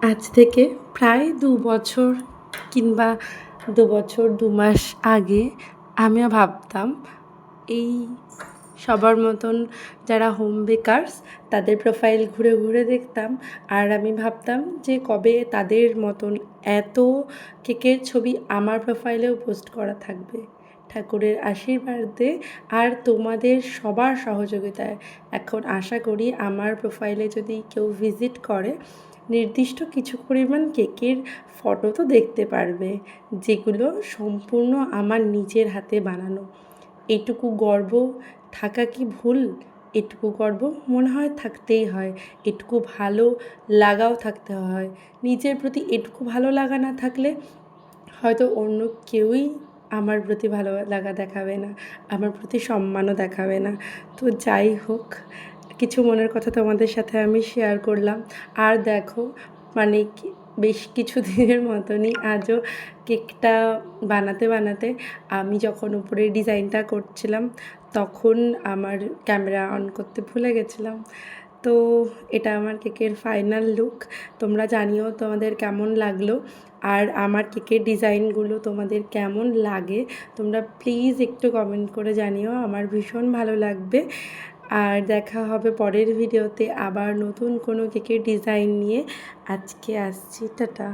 আজ থেকে প্রায় ২ বছর কিংবা ২ বছর ২ মাস আগে আমিও ভাবতাম এই সবার মতন যারা হোম বেকারস তাদের প্রোফাইল ঘুরে ঘুরে দেখতাম। আর আমি ভাবতাম যে কবে তাদের মতন এত কেকের ছবি আমার প্রোফাইলেও পোস্ট করা থাকবে। ঠাকুরের আশীর্বাদে আর তোমাদের সবার সহযোগিতায় এখন আশা করি আমার প্রোফাইলে যদি কেউ ভিজিট করে নির্দিষ্ট কিছু পরিমাণ কেকের ফটো তো দেখতে পারবে, যেগুলো সম্পূর্ণ আমার নিজের হাতে বানানো। এটুকু গর্ব থাকা কি ভুল? এটুকু গর্ব মনে হয় থাকতেই হয়, এটুকু ভালো লাগাও থাকতে হয়। নিজের প্রতি এটুকু ভালো লাগা না থাকলে হয়তো অন্য কেউই আমার প্রতি ভালো লাগা দেখাবে না, আমার প্রতি সম্মানও দেখাবে না। তো যাই হোক, কিছু মনের কথা তোমাদের সাথে আমি শেয়ার করলাম। আর দেখো, মানে বেশ কিছু দিনের মতনই আজও কেকটা বানাতে বানাতে আমি যখন উপরে ডিজাইনটা করছিলাম তখন আমার ক্যামেরা অন করতে ভুলে গেছিলাম। তো এটা আমার কেকের ফাইনাল লুক। তোমরা জানিও তোমাদের কেমন লাগলো, আর আমার কেকের ডিজাইনগুলো তোমাদের কেমন লাগে তোমরা প্লিজ একটু কমেন্ট করে জানিও, আমার ভীষণ ভালো লাগবে। আর দেখা হবে পরের ভিডিওতে আবার নতুন কোনো কেকের ডিজাইন নিয়ে। আজকে আসছি, টাটা।